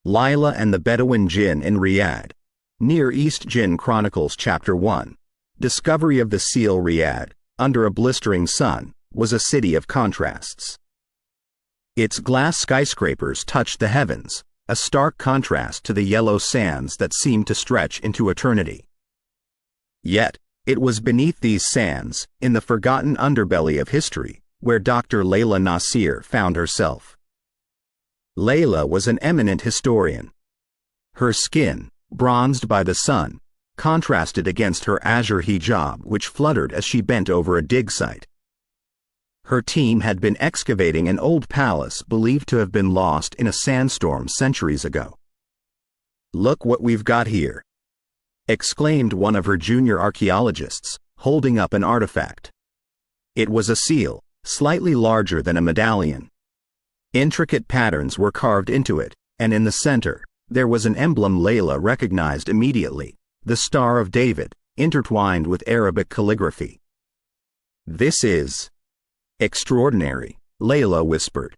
Lyla and the Bedouin Jinn in Riyadh. Near East Jinn Chronicles Chapter 1. Discovery of the seal. Riyadh, under a blistering sun, was a city of contrasts. Its glass skyscrapers touched the heavens, a stark contrast to the yellow sands that seemed to stretch into eternity. Yet, it was beneath these sands, in the forgotten underbelly of history, where Dr. Layla Nasir found herself. Layla was an eminent historian. Her skin, bronzed by the sun, contrasted against her azure hijab which fluttered as she bent over a dig site. Her team had been excavating an old palace believed to have been lost in a sandstorm centuries ago. "Look what we've got here," exclaimed one of her junior archaeologists, holding up an artifact. It was a seal, slightly larger than a medallion. Intricate patterns were carved into it, and in the center, there was an emblem Layla recognized immediately, the Star of David, intertwined with Arabic calligraphy. "This is extraordinary," Layla whispered.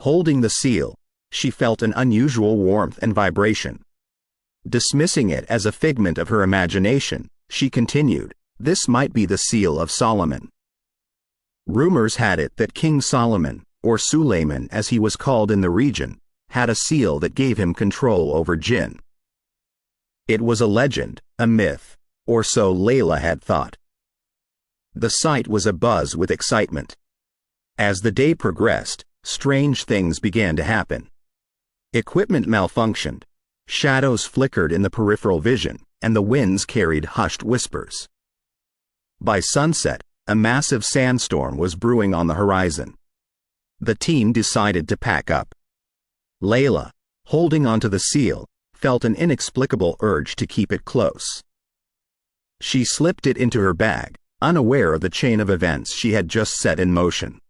Holding the seal, she felt an unusual warmth and vibration. Dismissing it as a figment of her imagination, she continued, "This might be the seal of Solomon." Rumors had it that King Solomon, or Suleiman as he was called in the region, had a seal that gave him control over jinn. It was a legend, a myth, or so Layla had thought. The site was abuzz with excitement. As the day progressed, strange things began to happen. Equipment malfunctioned, shadows flickered in the peripheral vision, and the winds carried hushed whispers. By sunset, a massive sandstorm was brewing on the horizon. The team decided to pack up. Layla, holding onto the seal, felt an inexplicable urge to keep it close. She slipped it into her bag, unaware of the chain of events she had just set in motion.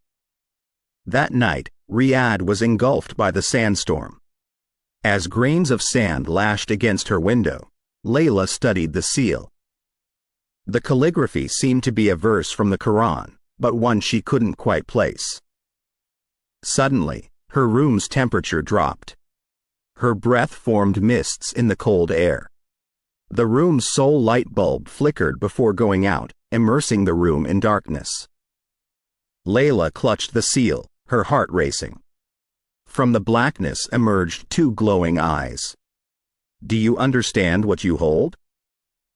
That night, Riyadh was engulfed by the sandstorm. As grains of sand lashed against her window, Layla studied the seal. The calligraphy seemed to be a verse from the Quran, but one she couldn't quite place. Suddenly, her room's temperature dropped. Her breath formed mists in the cold air. The room's sole light bulb flickered before going out, immersing the room in darkness. Layla clutched the seal, her heart racing. From the blackness emerged two glowing eyes. "Do you understand what you hold?"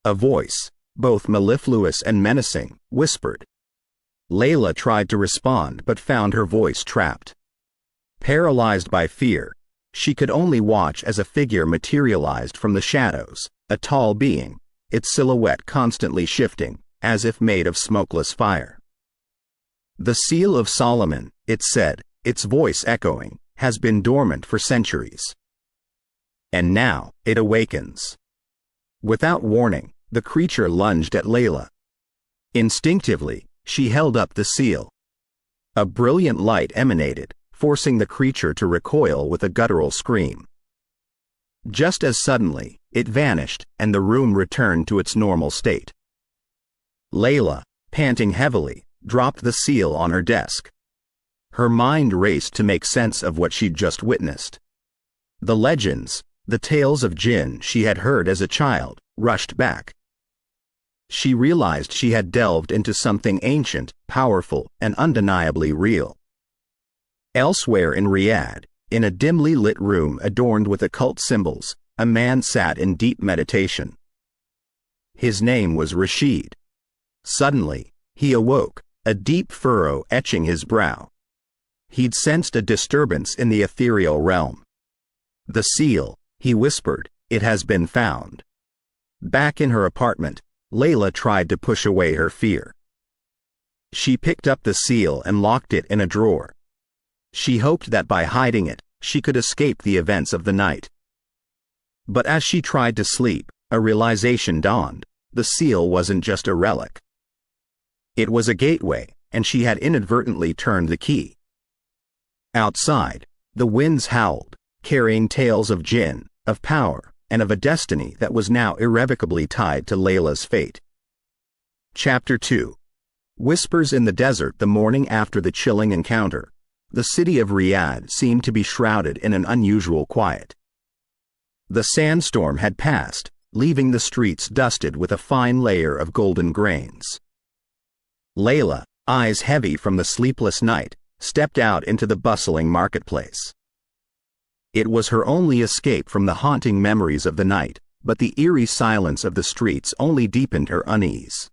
A voice, both mellifluous and menacing, whispered. Layla tried to respond but found her voice trapped. Paralyzed by fear, she could only watch as a figure materialized from the shadows, a tall being, its silhouette constantly shifting, as if made of smokeless fire. "The seal of Solomon," it said, its voice echoing, "has been dormant for centuries. And now, it awakens." Without warning, the creature lunged at Layla. Instinctively, she held up the seal. A brilliant light emanated, forcing the creature to recoil with a guttural scream. Just as suddenly, it vanished and the room returned to its normal state. Layla, panting heavily, dropped the seal on her desk. Her mind raced to make sense of what she'd just witnessed. The legends, the tales of jinn she had heard as a child, rushed back. She realized she had delved into something ancient, powerful, and undeniably real. Elsewhere in Riyadh, in a dimly lit room adorned with occult symbols, a man sat in deep meditation. His name was Rashid. Suddenly, he awoke, a deep furrow etching his brow. He'd sensed a disturbance in the ethereal realm. "The seal," he whispered, "it has been found." Back in her apartment, Layla tried to push away her fear. She picked up the seal and locked it in a drawer. She hoped that by hiding it, she could escape the events of the night. But as she tried to sleep, a realization dawned: the seal wasn't just a relic. It was a gateway, and she had inadvertently turned the key. Outside, the winds howled, carrying tales of jinn, of power, and of a destiny that was now irrevocably tied to Layla's fate. Chapter 2. Whispers in the desert. The morning after the chilling encounter, the city of Riyadh seemed to be shrouded in an unusual quiet. The sandstorm had passed, leaving the streets dusted with a fine layer of golden grains. Layla, eyes heavy from the sleepless night, stepped out into the bustling marketplace. It was her only escape from the haunting memories of the night, but the eerie silence of the streets only deepened her unease.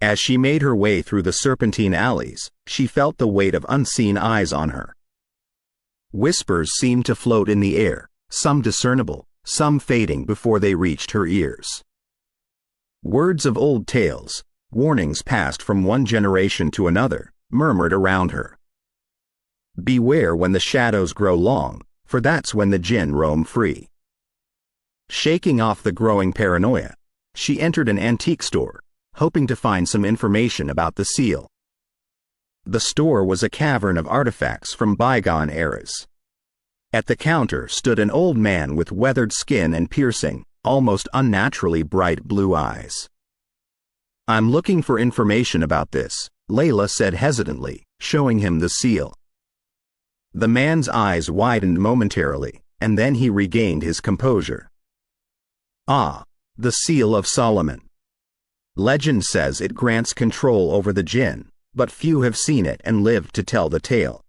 As she made her way through the serpentine alleys, she felt the weight of unseen eyes on her. Whispers seemed to float in the air, some discernible, some fading before they reached her ears. Words of old tales, warnings passed from one generation to another, murmured around her. Beware when the shadows grow long, for that's when the jinn roam free. Shaking off the growing paranoia, she entered an antique store, hoping to find some information about the seal. The store was a cavern of artifacts from bygone eras. At the counter stood an old man with weathered skin and piercing, almost unnaturally bright blue eyes. "I'm looking for information about this," Layla said hesitantly, showing him the seal. The man's eyes widened momentarily, and then he regained his composure. "Ah, the Seal of Solomon. Legend says it grants control over the jinn, but few have seen it and lived to tell the tale."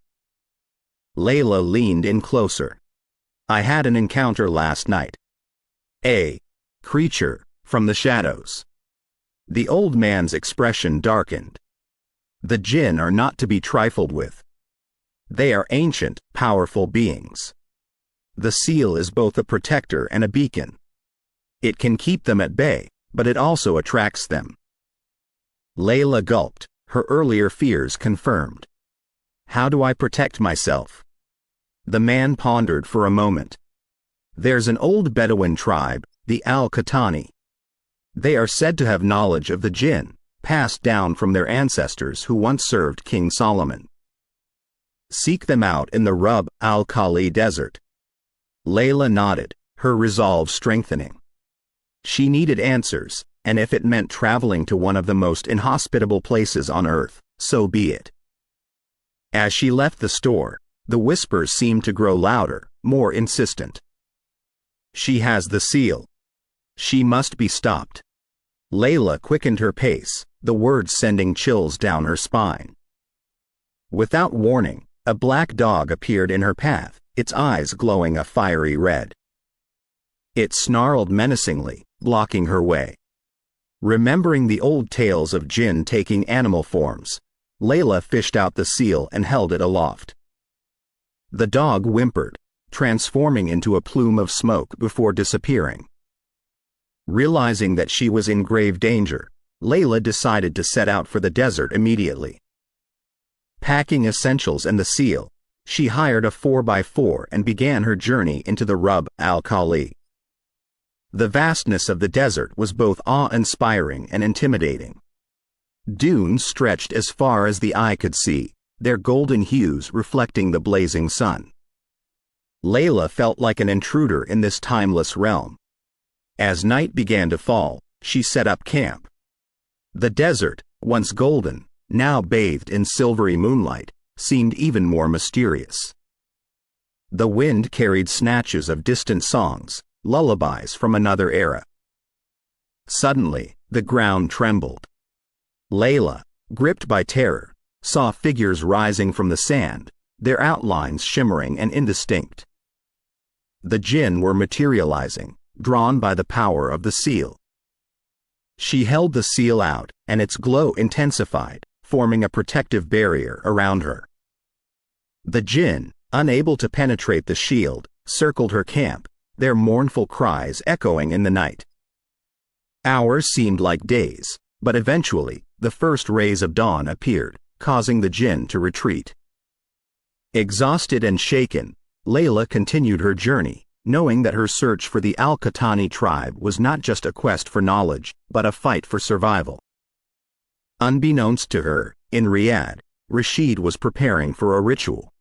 Layla leaned in closer. "I had an encounter last night. A creature from the shadows." The old man's expression darkened. "The jinn are not to be trifled with. They are ancient, powerful beings. The seal is both a protector and a beacon. It can keep them at bay, but it also attracts them." Layla gulped, her earlier fears confirmed. "How do I protect myself?" The man pondered for a moment. "There's an old Bedouin tribe, the Al-Qahtani. They are said to have knowledge of the jinn, passed down from their ancestors who once served King Solomon. Seek them out in the Rub al-Khali desert." Layla nodded, her resolve strengthening. She needed answers, and if it meant traveling to one of the most inhospitable places on earth, so be it. As she left the store, the whispers seemed to grow louder, more insistent. "She has the seal. She must be stopped." Layla quickened her pace, the words sending chills down her spine. Without warning, a black dog appeared in her path, its eyes glowing a fiery red. It snarled menacingly, blocking her way. Remembering the old tales of jinn taking animal forms, Layla fished out the seal and held it aloft. The dog whimpered, transforming into a plume of smoke before disappearing. Realizing that she was in grave danger, Layla decided to set out for the desert immediately. Packing essentials and the seal, she hired a 4x4 and began her journey into the Rub al-Khali. The vastness of the desert was both awe-inspiring and intimidating. Dunes stretched as far as the eye could see, their golden hues reflecting the blazing sun. Layla felt like an intruder in this timeless realm. As night began to fall, she set up camp. The desert, once golden, now bathed in silvery moonlight, seemed even more mysterious. The wind carried snatches of distant songs, lullabies from another era. Suddenly, the ground trembled. Layla, gripped by terror, saw figures rising from the sand, their outlines shimmering and indistinct. The jinn were materializing, drawn by the power of the seal. She held the seal out, and its glow intensified, forming a protective barrier around her. The jinn, unable to penetrate the shield, circled her camp, their mournful cries echoing in the night. Hours seemed like days, but eventually, the first rays of dawn appeared, causing the jinn to retreat. Exhausted and shaken, Layla continued her journey, knowing that her search for the Al-Qahtani tribe was not just a quest for knowledge, but a fight for survival. Unbeknownst to her, in Riyadh, Rashid was preparing for a ritual.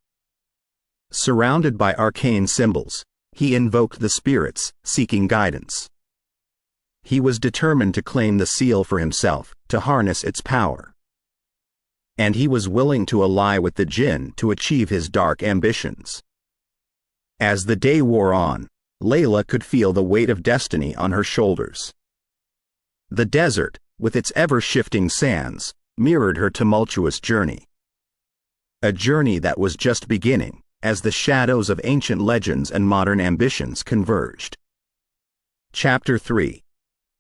Surrounded by arcane symbols, he invoked the spirits, seeking guidance. He was determined to claim the seal for himself, to harness its power. And he was willing to ally with the jinn to achieve his dark ambitions. As the day wore on, Layla could feel the weight of destiny on her shoulders. The desert, with its ever-shifting sands, mirrored her tumultuous journey. A journey that was just beginning, as the shadows of ancient legends and modern ambitions converged. Chapter 3.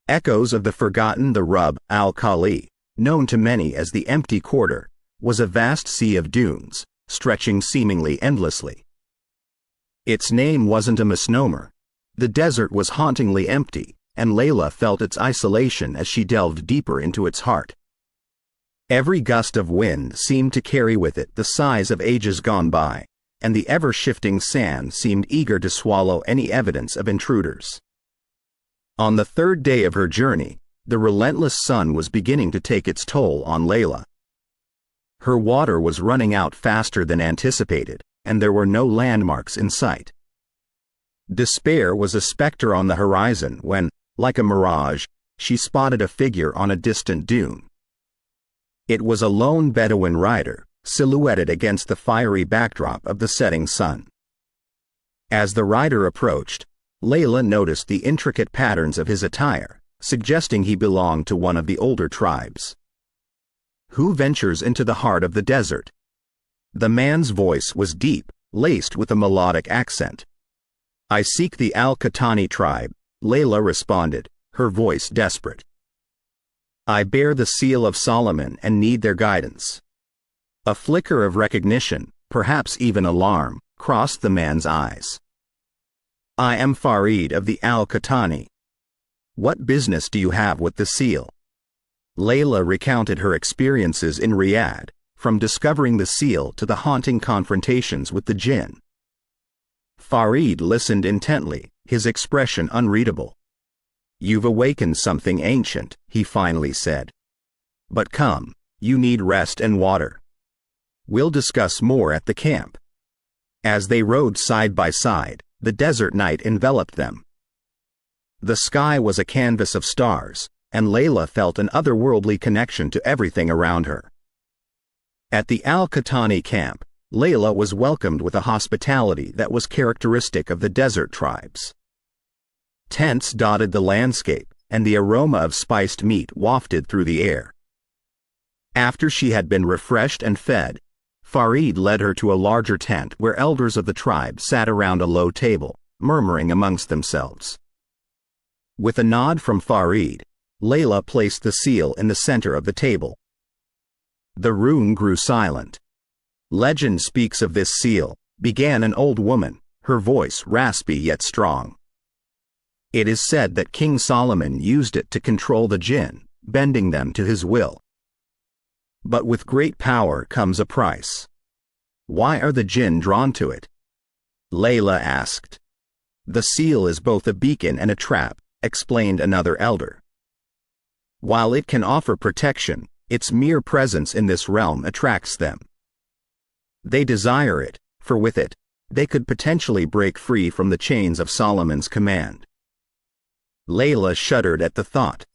Echoes of the Forgotten. The Rub al-Khali, known to many as the Empty Quarter, was a vast sea of dunes, stretching seemingly endlessly. Its name wasn't a misnomer. The desert was hauntingly empty, and Layla felt its isolation as she delved deeper into its heart. Every gust of wind seemed to carry with it the sighs of ages gone by, and the ever-shifting sand seemed eager to swallow any evidence of intruders. On the third day of her journey, the relentless sun was beginning to take its toll on Layla. Her water was running out faster than anticipated, and there were no landmarks in sight. Despair was a specter on the horizon when, like a mirage, she spotted a figure on a distant dune. It was a lone Bedouin rider, silhouetted against the fiery backdrop of the setting sun. As the rider approached, Layla noticed the intricate patterns of his attire, suggesting he belonged to one of the older tribes. Who ventures into the heart of the desert? The man's voice was deep, laced with a melodic accent. I seek the Al-Qahtani tribe, Layla responded, her voice desperate. I bear the seal of Solomon and need their guidance. A flicker of recognition, perhaps even alarm, crossed the man's eyes. I am Farid of the Al-Qahtani. What business do you have with the seal? Layla recounted her experiences in Riyadh, from discovering the seal to the haunting confrontations with the Jinn. Farid listened intently, his expression unreadable. You've awakened something ancient, he finally said. But come, you need rest and water. We'll discuss more at the camp. As they rode side by side, the desert night enveloped them. The sky was a canvas of stars, and Layla felt an otherworldly connection to everything around her. At the Al-Qahtani camp, Layla was welcomed with a hospitality that was characteristic of the desert tribes. Tents dotted the landscape, and the aroma of spiced meat wafted through the air. After she had been refreshed and fed, Farid led her to a larger tent where elders of the tribe sat around a low table, murmuring amongst themselves. With a nod from Farid, Layla placed the seal in the center of the table. The room grew silent. Legend speaks of this seal, began an old woman, her voice raspy yet strong. It is said that King Solomon used it to control the Jinn, bending them to his will. But with great power comes a price. Why are the Jinn drawn to it? Layla asked. The seal is both a beacon and a trap, explained another elder. While it can offer protection, its mere presence in this realm attracts them. They desire it, for with it, they could potentially break free from the chains of Solomon's command. Layla shuddered at the thought.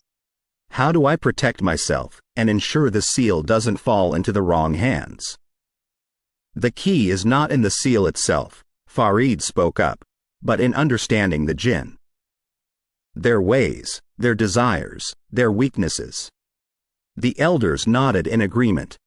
How do I protect myself and ensure the seal doesn't fall into the wrong hands? The key is not in the seal itself, Farid spoke up, but in understanding the Jinn. Their ways, their desires, their weaknesses. The elders nodded in agreement.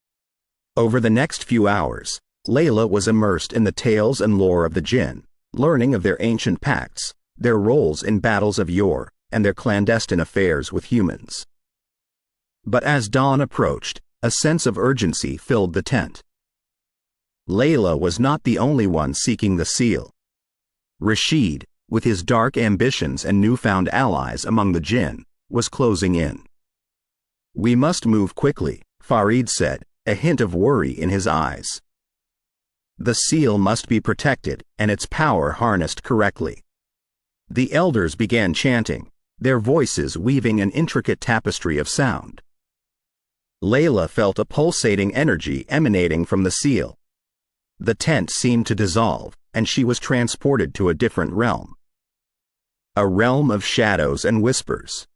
Over the next few hours, Layla was immersed in the tales and lore of the Jinn, learning of their ancient pacts, their roles in battles of yore, and their clandestine affairs with humans. But as dawn approached, a sense of urgency filled the tent. Layla was not the only one seeking the seal. Rashid, with his dark ambitions and newfound allies among the Jinn, was closing in. We must move quickly, Farid said, a hint of worry in his eyes. The seal must be protected and its power harnessed correctly. The elders began chanting, their voices weaving an intricate tapestry of sound. Layla felt a pulsating energy emanating from the seal. The tent seemed to dissolve, and she was transported to a different realm. A realm of shadows and whispers.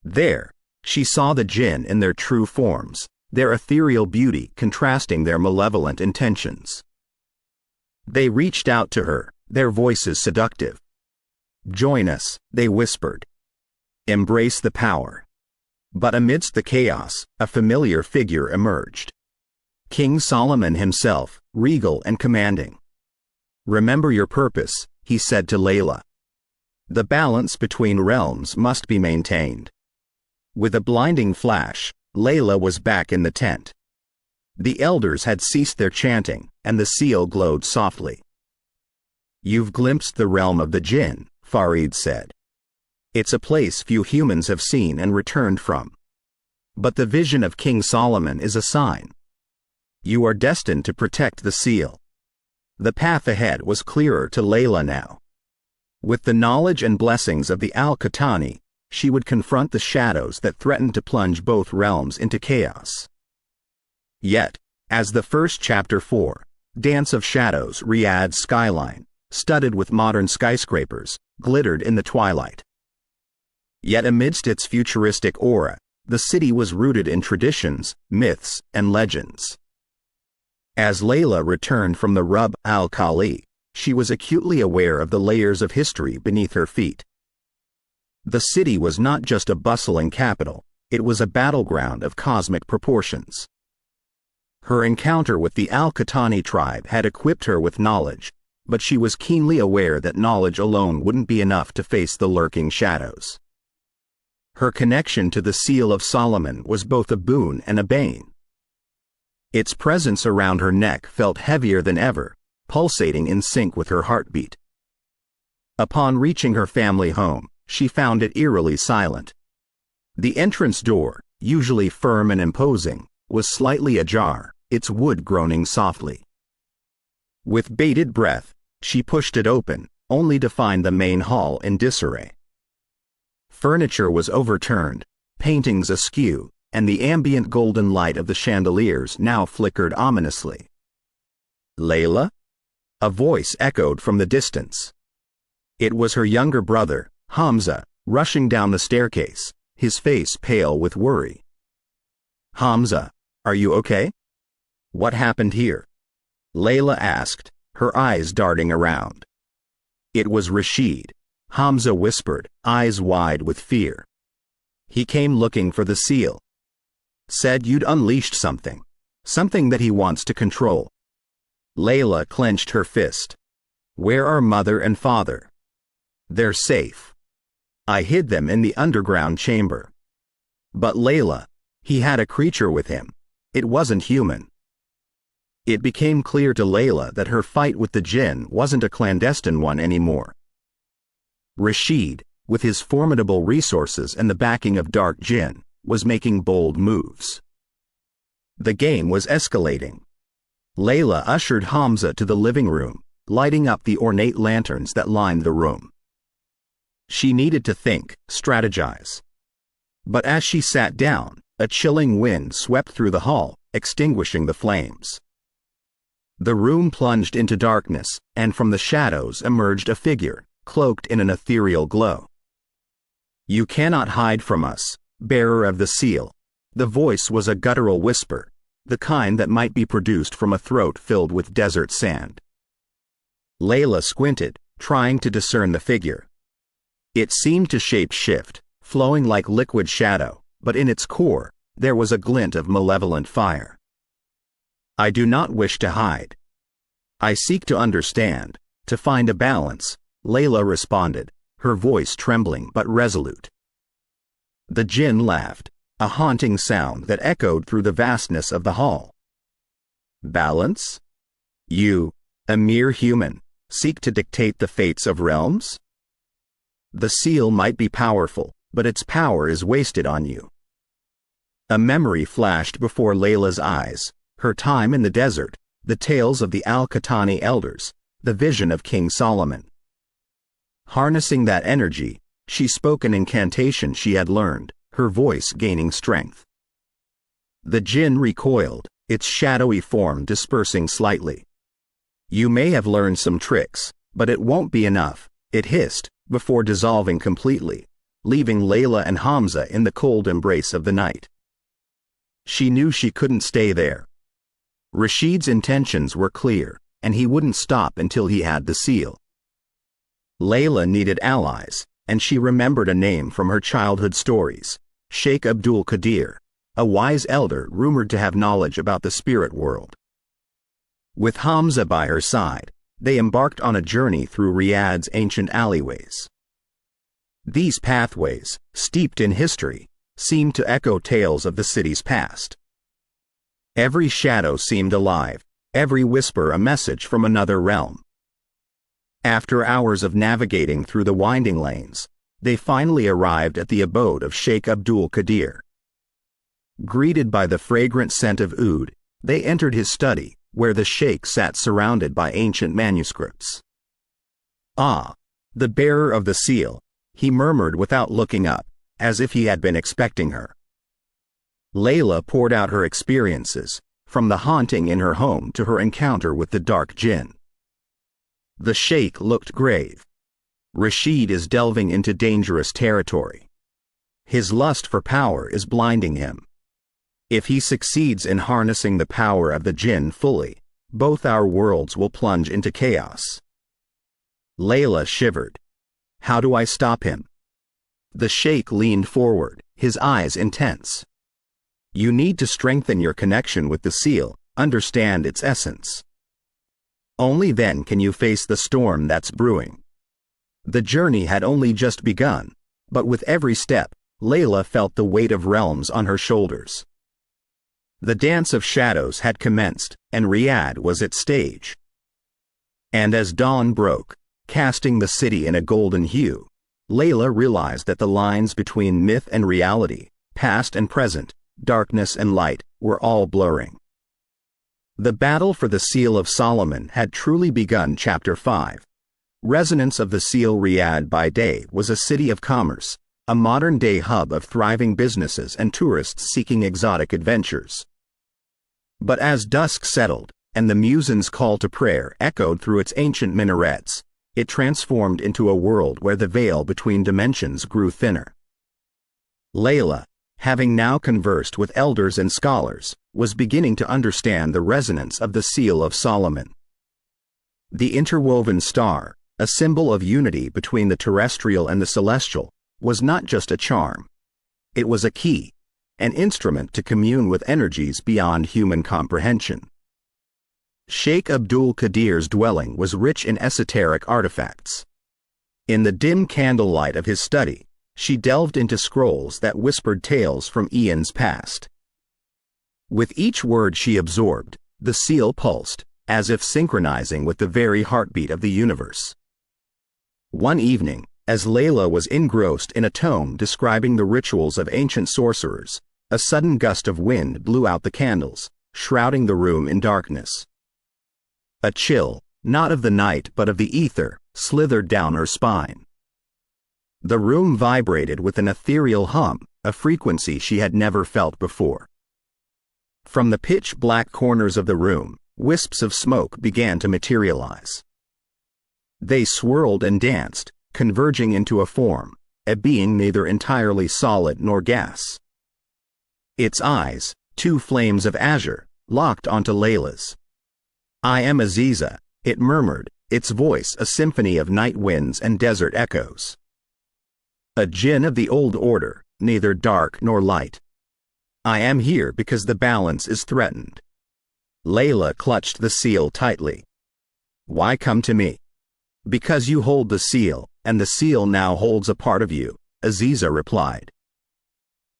There, she saw the Jinn in their true forms, their ethereal beauty contrasting their malevolent intentions. They reached out to her, their voices seductive. Join us, they whispered. Embrace the power. But amidst the chaos, a familiar figure emerged. King Solomon himself, regal and commanding. Remember your purpose, he said to Layla. The balance between realms must be maintained. With a blinding flash, Layla was back in the tent. The elders had ceased their chanting, and the seal glowed softly. You've glimpsed the realm of the Jinn, Farid said. It's a place few humans have seen and returned from. But the vision of King Solomon is a sign. You are destined to protect the seal. The path ahead was clearer to Layla now. With the knowledge and blessings of the Al-Qatani, she would confront the shadows that threatened to plunge both realms into chaos. Yet, as the first chapter 4, Dance of Shadows, Riyadh's skyline, studded with modern skyscrapers, glittered in the twilight. Yet amidst its futuristic aura, the city was rooted in traditions, myths, and legends. As Layla returned from the Rub al-Khali, she was acutely aware of the layers of history beneath her feet. The city was not just a bustling capital, it was a battleground of cosmic proportions. Her encounter with the Al-Qatani tribe had equipped her with knowledge, but she was keenly aware that knowledge alone wouldn't be enough to face the lurking shadows. Her connection to the Seal of Solomon was both a boon and a bane. Its presence around her neck felt heavier than ever, pulsating in sync with her heartbeat. Upon reaching her family home, she found it eerily silent. The entrance door, usually firm and imposing, was slightly ajar, its wood groaning softly. With bated breath, she pushed it open, only to find the main hall in disarray. Furniture was overturned, paintings askew, and the ambient golden light of the chandeliers now flickered ominously. Layla? A voice echoed from the distance. It was her younger brother, Hamza, rushing down the staircase, his face pale with worry. Hamza, are you okay? What happened here? Layla asked, her eyes darting around. It was Rashid, Hamza whispered, eyes wide with fear. He came looking for the seal. Said you'd unleashed something that he wants to control. Layla clenched her fist. Where are mother and father? They're safe. I hid them in the underground chamber. But Layla, he had a creature with him. It wasn't human. It became clear to Layla that her fight with the Jinn wasn't a clandestine one anymore. Rashid, with his formidable resources and the backing of dark Jinn, was making bold moves. The game was escalating. Layla ushered Hamza to the living room, lighting up the ornate lanterns that lined the room. She needed to think, strategize. But as she sat down, a chilling wind swept through the hall, extinguishing the flames. The room plunged into darkness, and from the shadows emerged a figure, cloaked in an ethereal glow. You cannot hide from us, bearer of the seal. The voice was a guttural whisper, the kind that might be produced from a throat filled with desert sand. Layla squinted, trying to discern the figure. It seemed to shape-shift, flowing like liquid shadow, but in its core, there was a glint of malevolent fire. I do not wish to hide. I seek to understand, to find a balance, Layla responded, her voice trembling but resolute. The Jinn laughed, a haunting sound that echoed through the vastness of the hall. Balance? You, a mere human, seek to dictate the fates of realms? The seal might be powerful, but its power is wasted on you. A memory flashed before Layla's eyes, her time in the desert, the tales of the Al-Qatani elders, the vision of King Solomon. Harnessing that energy, she spoke an incantation she had learned, her voice gaining strength. The Jinn recoiled, its shadowy form dispersing slightly. You may have learned some tricks, but it won't be enough, it hissed, before dissolving completely, leaving Layla and Hamza in the cold embrace of the night. She knew she couldn't stay there. Rashid's intentions were clear, and he wouldn't stop until he had the seal. Layla needed allies, and she remembered a name from her childhood stories, Sheikh Abdul Qadir, a wise elder rumored to have knowledge about the spirit world. With Hamza by her side, they embarked on a journey through Riyadh's ancient alleyways. These pathways, steeped in history, seemed to echo tales of the city's past. Every shadow seemed alive, every whisper a message from another realm. After hours of navigating through the winding lanes, they finally arrived at the abode of Sheikh Abdul Qadir. Greeted by the fragrant scent of oud, they entered his study, where the sheikh sat surrounded by ancient manuscripts. "Ah, the bearer of the seal," he murmured without looking up, as if he had been expecting her. Layla poured out her experiences, from the haunting in her home to her encounter with the dark jinn. The sheikh looked grave. Rashid is delving into dangerous territory. His lust for power is blinding him. If he succeeds in harnessing the power of the jinn fully, both our worlds will plunge into chaos. Layla shivered. How do I stop him? The sheikh leaned forward, his eyes intense. You need to strengthen your connection with the seal, understand its essence. Only then can you face the storm that's brewing. The journey had only just begun, but with every step, Layla felt the weight of realms on her shoulders. The dance of shadows had commenced, and Riyadh was its stage. And as dawn broke, casting the city in a golden hue, Layla realized that the lines between myth and reality, past and present, darkness and light, were all blurring. The battle for the Seal of Solomon had truly begun. Chapter 5. Resonance of the Seal. Riyadh by day was a city of commerce, a modern-day hub of thriving businesses and tourists seeking exotic adventures. But as dusk settled, and the muezzin's call to prayer echoed through its ancient minarets, it transformed into a world where the veil between dimensions grew thinner. Layla, having now conversed with elders and scholars, was beginning to understand the resonance of the Seal of Solomon. The interwoven star, a symbol of unity between the terrestrial and the celestial, was not just a charm. It was a key, an instrument to commune with energies beyond human comprehension. Sheikh Abdul Qadir's dwelling was rich in esoteric artifacts. In the dim candlelight of his study, she delved into scrolls that whispered tales from eons past. With each word she absorbed, the seal pulsed, as if synchronizing with the very heartbeat of the universe. One evening, as Layla was engrossed in a tome describing the rituals of ancient sorcerers, a sudden gust of wind blew out the candles, shrouding the room in darkness. A chill, not of the night but of the ether, slithered down her spine. The room vibrated with an ethereal hum, a frequency she had never felt before. From the pitch-black corners of the room, wisps of smoke began to materialize. They swirled and danced, converging into a form, a being neither entirely solid nor gas. Its eyes, two flames of azure, locked onto Layla's. "I am Aziza," it murmured, its voice a symphony of night winds and desert echoes. "A jinn of the old order, neither dark nor light. I am here because the balance is threatened." Layla clutched the seal tightly. "Why come to me?" "Because you hold the seal, and the seal now holds a part of you," Aziza replied.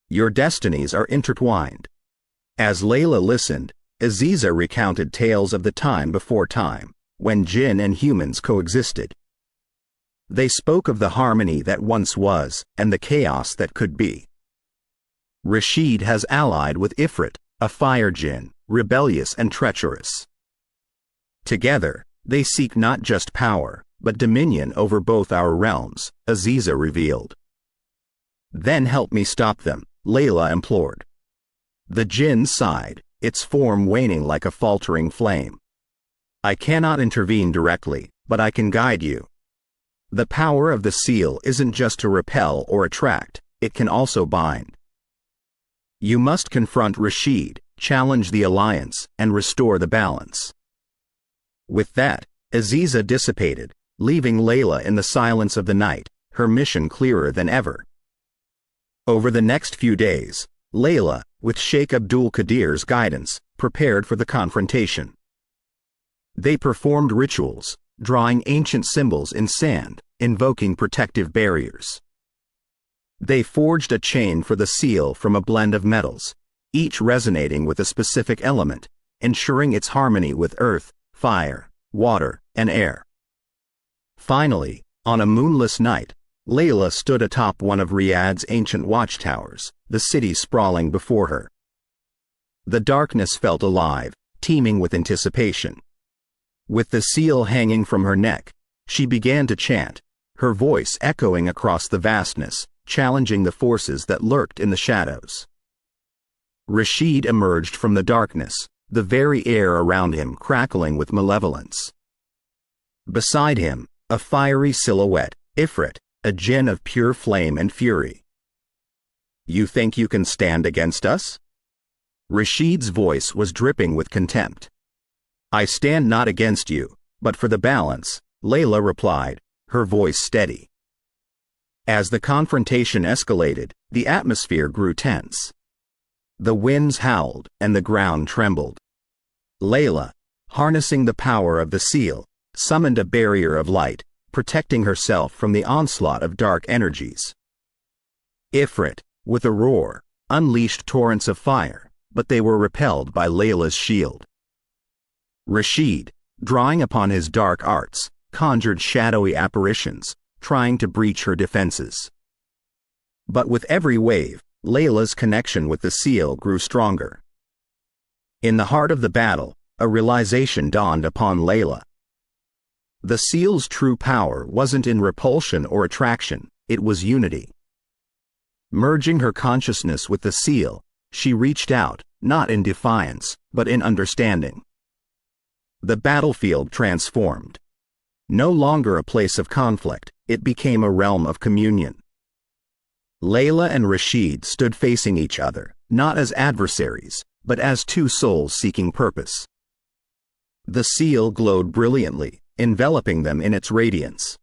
"Your destinies are intertwined." As Layla listened, Aziza recounted tales of the time before time, when jinn and humans coexisted. They spoke of the harmony that once was, and the chaos that could be. Rashid has allied with Ifrit, a fire jinn, rebellious and treacherous. Together, they seek not just power, but dominion over both our realms, Aziza revealed. "Then help me stop them," Layla implored. The jinn sighed, its form waning like a faltering flame. "I cannot intervene directly, but I can guide you. The power of the seal isn't just to repel or attract, it can also bind. You must confront Rashid, challenge the alliance, and restore the balance." With that, Aziza dissipated, leaving Layla in the silence of the night, her mission clearer than ever. Over the next few days, Layla, with Sheikh Abdul Qadir's guidance, prepared for the confrontation. They performed rituals, drawing ancient symbols in sand, invoking protective barriers. They forged a chain for the seal from a blend of metals, each resonating with a specific element, ensuring its harmony with earth, fire, water, and air. Finally, on a moonless night, Layla stood atop one of Riyadh's ancient watchtowers, the city sprawling before her. The darkness felt alive, teeming with anticipation. With the seal hanging from her neck, she began to chant, her voice echoing across the vastness, challenging the forces that lurked in the shadows. Rashid emerged from the darkness, the very air around him crackling with malevolence. Beside him, a fiery silhouette, Ifrit, a jinn of pure flame and fury. "You think you can stand against us?" Rashid's voice was dripping with contempt. "I stand not against you, but for the balance," Layla replied, her voice steady. As the confrontation escalated, the atmosphere grew tense. The winds howled and the ground trembled. Layla, harnessing the power of the seal, summoned a barrier of light, protecting herself from the onslaught of dark energies. Ifrit, with a roar, unleashed torrents of fire, but they were repelled by Layla's shield. Rashid, drawing upon his dark arts, conjured shadowy apparitions, trying to breach her defenses. But with every wave, Layla's connection with the seal grew stronger. In the heart of the battle, a realization dawned upon Layla. The seal's true power wasn't in repulsion or attraction, it was unity. Merging her consciousness with the seal, she reached out, not in defiance, but in understanding. The battlefield transformed. No longer a place of conflict, it became a realm of communion. Layla and Rashid stood facing each other, not as adversaries, but as two souls seeking purpose. The seal glowed brilliantly, enveloping them in its radiance.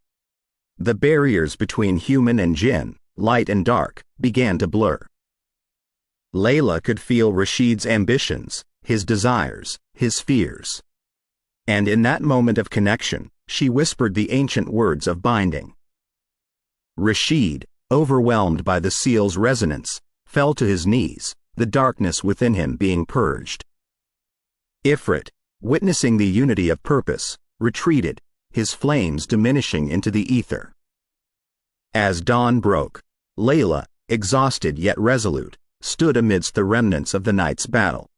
The barriers between human and jinn, light and dark, began to blur. Layla could feel Rashid's ambitions, his desires, his fears. And in that moment of connection, she whispered the ancient words of binding. Rashid, overwhelmed by the seal's resonance, fell to his knees, the darkness within him being purged. Ifrit, witnessing the unity of purpose, retreated, his flames diminishing into the ether. As dawn broke, Layla, exhausted yet resolute, stood amidst the remnants of the night's battle.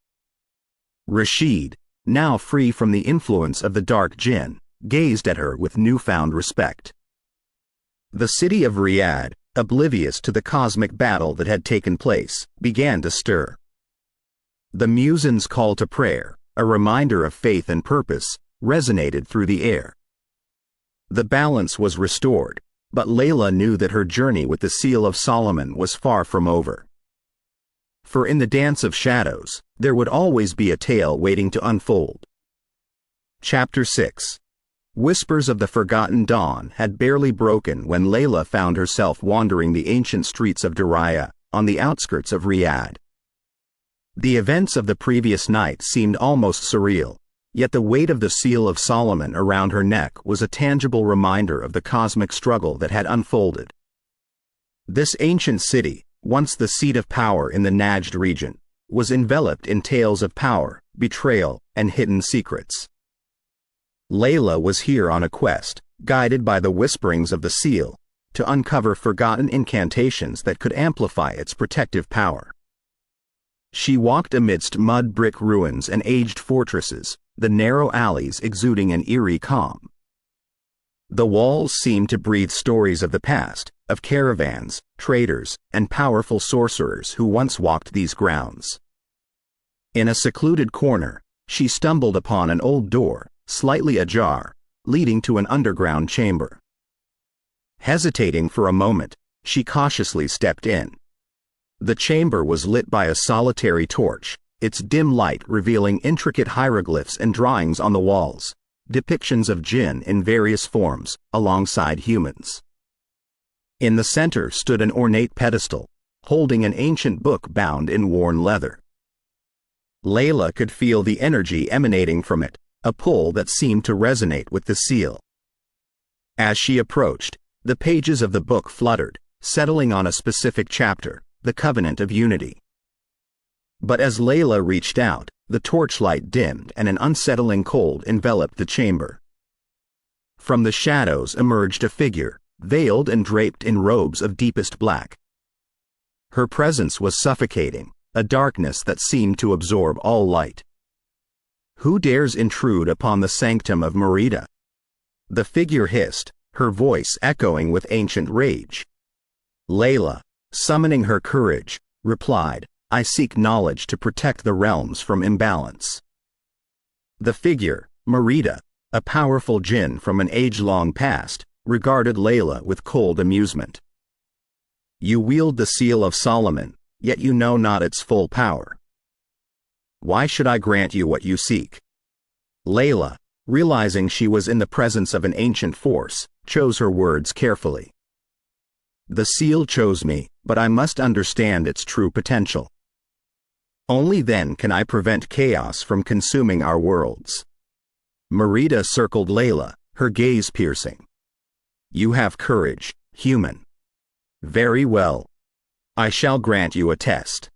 Rashid, now free from the influence of the dark jinn, gazed at her with newfound respect. The city of Riyadh, oblivious to the cosmic battle that had taken place, began to stir. The muezzin's call to prayer, a reminder of faith and purpose, resonated through the air. The balance was restored, but Layla knew that her journey with the Seal of Solomon was far from over. For in the dance of shadows, there would always be a tale waiting to unfold. Chapter 6. Whispers of the Forgotten Dawn had barely broken when Layla found herself wandering the ancient streets of Diriyah, on the outskirts of Riyadh. The events of the previous night seemed almost surreal, yet the weight of the Seal of Solomon around her neck was a tangible reminder of the cosmic struggle that had unfolded. This ancient city, once the seat of power in the Najd region, was enveloped in tales of power, betrayal, and hidden secrets. Layla was here on a quest, guided by the whisperings of the seal, to uncover forgotten incantations that could amplify its protective power. She walked amidst mud brick ruins and aged fortresses, the narrow alleys exuding an eerie calm. The walls seemed to breathe stories of the past, of caravans, traders, and powerful sorcerers who once walked these grounds. In a secluded corner, she stumbled upon an old door, slightly ajar, leading to an underground chamber. Hesitating for a moment, she cautiously stepped in. The chamber was lit by a solitary torch, its dim light revealing intricate hieroglyphs and drawings on the walls, depictions of jinn in various forms, alongside humans. In the center stood an ornate pedestal, holding an ancient book bound in worn leather. Layla could feel the energy emanating from it, a pull that seemed to resonate with the seal. As she approached, the pages of the book fluttered, settling on a specific chapter, the Covenant of Unity. But as Layla reached out, the torchlight dimmed and an unsettling cold enveloped the chamber. From the shadows emerged a figure, veiled and draped in robes of deepest black. Her presence was suffocating, a darkness that seemed to absorb all light. "Who dares intrude upon the sanctum of Merida?" the figure hissed, her voice echoing with ancient rage. Layla, summoning her courage, replied, "I seek knowledge to protect the realms from imbalance." The figure, Merida, a powerful jinn from an age-long past, regarded Layla with cold amusement. "You wield the seal of Solomon, yet you know not its full power. Why should I grant you what you seek?" Layla, realizing she was in the presence of an ancient force, chose her words carefully. "The seal chose me, but I must understand its true potential. Only then can I prevent chaos from consuming our worlds." Merida circled Layla, her gaze piercing. "You have courage, human. Very well. I shall grant you a test.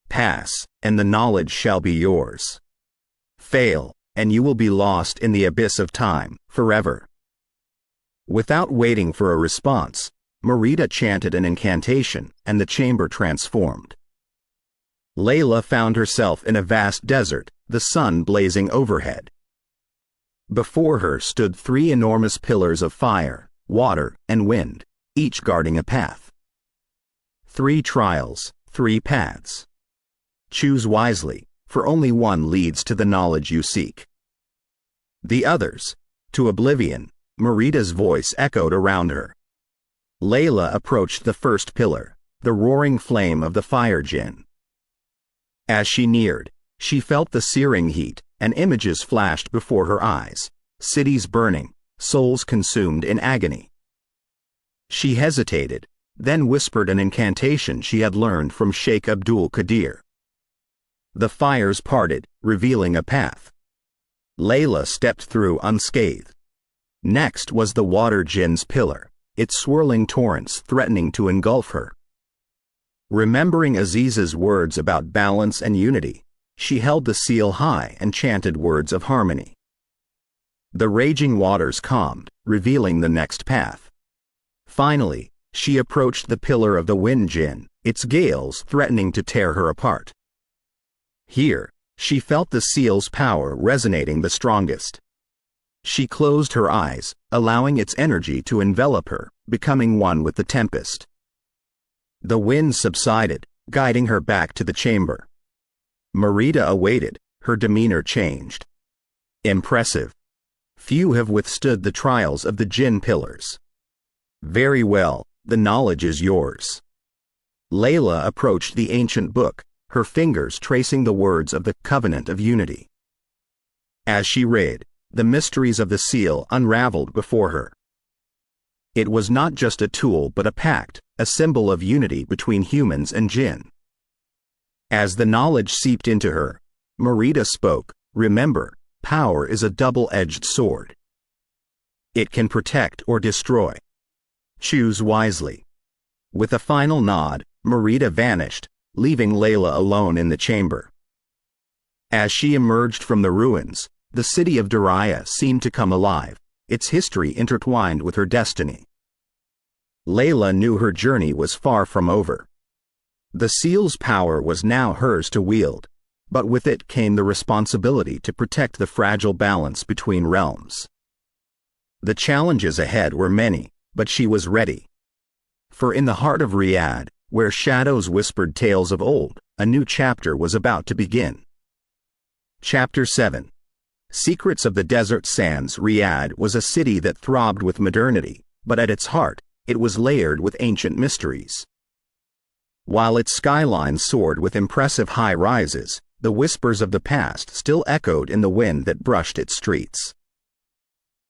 Pass, and the knowledge shall be yours. Fail, and you will be lost in the abyss of time, forever." Without waiting for a response, Merida chanted an incantation, and the chamber transformed. Layla found herself in a vast desert, the sun blazing overhead. Before her stood 3 enormous pillars of fire, water, and wind, each guarding a path. 3 trials, 3 paths. Choose wisely, for only one leads to the knowledge you seek. The others, to oblivion, Merida's voice echoed around her. Layla approached the first pillar, the roaring flame of the fire jinn. As she neared, she felt the searing heat, and images flashed before her eyes, cities burning, souls consumed in agony. She hesitated, then whispered an incantation she had learned from Sheikh Abdul Qadir. The fires parted, revealing a path. Layla stepped through unscathed. Next was the water jinn's pillar, its swirling torrents threatening to engulf her. Remembering Aziz's words about balance and unity, she held the seal high and chanted words of harmony. The raging waters calmed, revealing the next path. Finally, she approached the pillar of the wind jinn, its gales threatening to tear her apart. Here, she felt the seal's power resonating the strongest. She closed her eyes, allowing its energy to envelop her, becoming one with the tempest. The wind subsided, guiding her back to the chamber. Merida awaited, her demeanor changed. "Impressive. Few have withstood the trials of the jinn pillars. Very well, the knowledge is yours." Layla approached the ancient book, her fingers tracing the words of the Covenant of Unity. As she read, the mysteries of the seal unraveled before her. It was not just a tool but a pact, a symbol of unity between humans and jinn. As the knowledge seeped into her, Merida spoke, "Remember, power is a double-edged sword. It can protect or destroy. Choose wisely." With a final nod, Merida vanished, leaving Layla alone in the chamber. As she emerged from the ruins, the city of Daraya seemed to come alive, its history intertwined with her destiny. Layla knew her journey was far from over. The seal's power was now hers to wield, but with it came the responsibility to protect the fragile balance between realms. The challenges ahead were many, but she was ready. For in the heart of Riyadh, where shadows whispered tales of old, a new chapter was about to begin. Chapter 7. Secrets of the Desert Sands. Riyadh was a city that throbbed with modernity, but at its heart, it was layered with ancient mysteries. While its skyline soared with impressive high-rises, the whispers of the past still echoed in the wind that brushed its streets.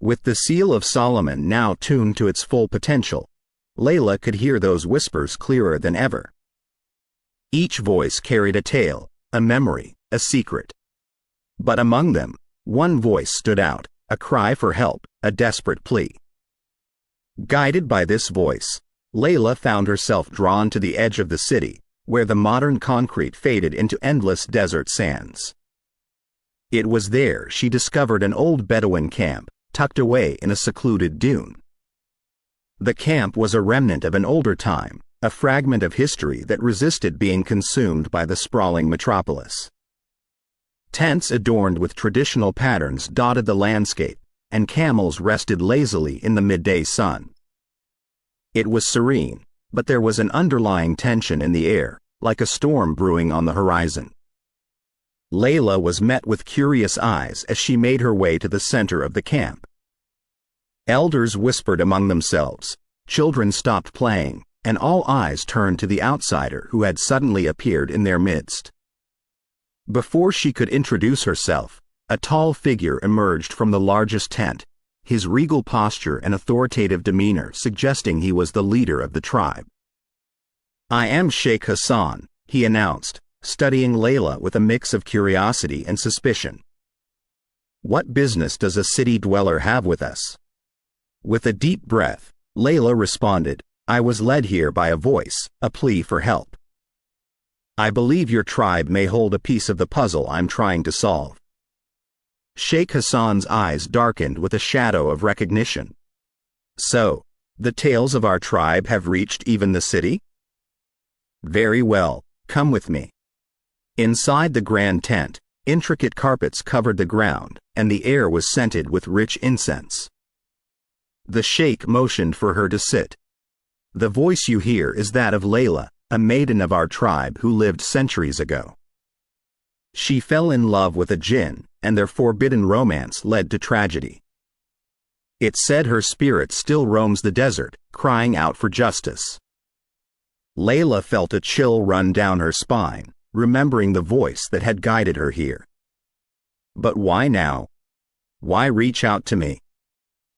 With the seal of Solomon now tuned to its full potential, Layla could hear those whispers clearer than ever. Each voice carried a tale, a memory, a secret. But among them, one voice stood out, a cry for help, a desperate plea. Guided by this voice, Layla found herself drawn to the edge of the city, where the modern concrete faded into endless desert sands. It was there she discovered an old Bedouin camp, tucked away in a secluded dune. The camp was a remnant of an older time, a fragment of history that resisted being consumed by the sprawling metropolis. Tents adorned with traditional patterns dotted the landscape, and camels rested lazily in the midday sun. It was serene, but there was an underlying tension in the air, like a storm brewing on the horizon. Layla was met with curious eyes as she made her way to the center of the camp. Elders whispered among themselves, children stopped playing, and all eyes turned to the outsider who had suddenly appeared in their midst. Before she could introduce herself, a tall figure emerged from the largest tent, his regal posture and authoritative demeanor suggesting he was the leader of the tribe. "I am Sheikh Hassan," he announced, studying Layla with a mix of curiosity and suspicion. "What business does a city dweller have with us?" With a deep breath, Layla responded, "I was led here by a voice, a plea for help. I believe your tribe may hold a piece of the puzzle I'm trying to solve." Sheikh Hassan's eyes darkened with a shadow of recognition. "So, the tales of our tribe have reached even the city? Very well, come with me." Inside the grand tent, intricate carpets covered the ground, and the air was scented with rich incense. The sheikh motioned for her to sit. "The voice you hear is that of Layla, a maiden of our tribe who lived centuries ago. She fell in love with a jinn, and their forbidden romance led to tragedy. It's said her spirit still roams the desert, crying out for justice." Layla felt a chill run down her spine, remembering the voice that had guided her here. "But why now? Why reach out to me?"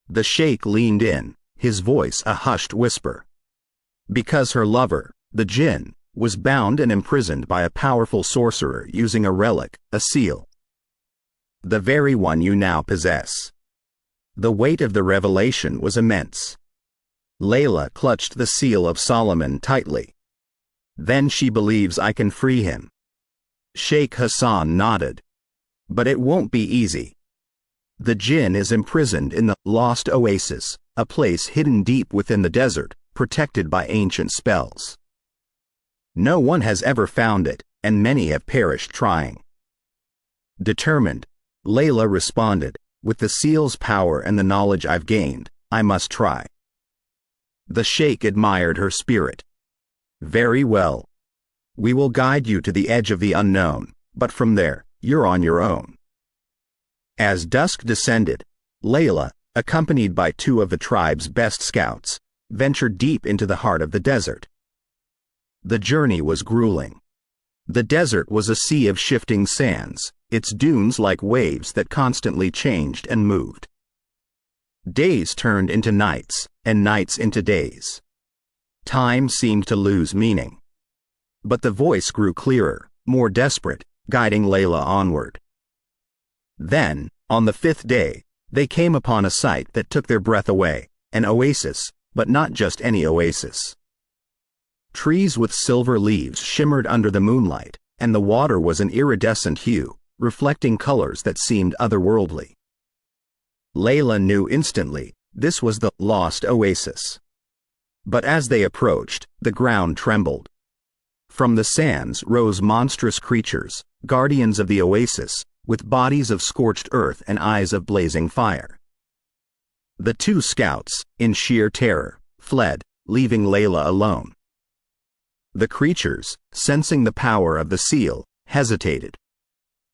The sheikh leaned in, his voice a hushed whisper. "Because her lover, the jinn, was bound and imprisoned by a powerful sorcerer using a relic, a seal. The very one you now possess." The weight of the revelation was immense. Layla clutched the seal of Solomon tightly. "Then she believes I can free him." Sheikh Hassan nodded. "But it won't be easy. The jinn is imprisoned in the lost oases, a place hidden deep within the desert, protected by ancient spells. No one has ever found it, and many have perished trying." Determined, Layla responded, "With the seal's power and the knowledge I've gained, I must try." The sheikh admired her spirit. "Very well. We will guide you to the edge of the unknown, but from there, you're on your own." As dusk descended, Layla, accompanied by two of the tribe's best scouts, ventured deep into the heart of the desert. The journey was grueling. The desert was a sea of shifting sands, its dunes like waves that constantly changed and moved. Days turned into nights, and nights into days. Time seemed to lose meaning. But the voice grew clearer, more desperate, guiding Layla onward. Then, on the 5th day, they came upon a sight that took their breath away, an oasis, but not just any oasis. Trees with silver leaves shimmered under the moonlight, and the water was an iridescent hue, reflecting colors that seemed otherworldly. Layla knew instantly this was the lost oasis. But as they approached, the ground trembled. From the sands rose monstrous creatures, guardians of the oasis, with bodies of scorched earth and eyes of blazing fire. The two scouts, in sheer terror, fled, leaving Layla alone. The creatures, sensing the power of the seal, hesitated.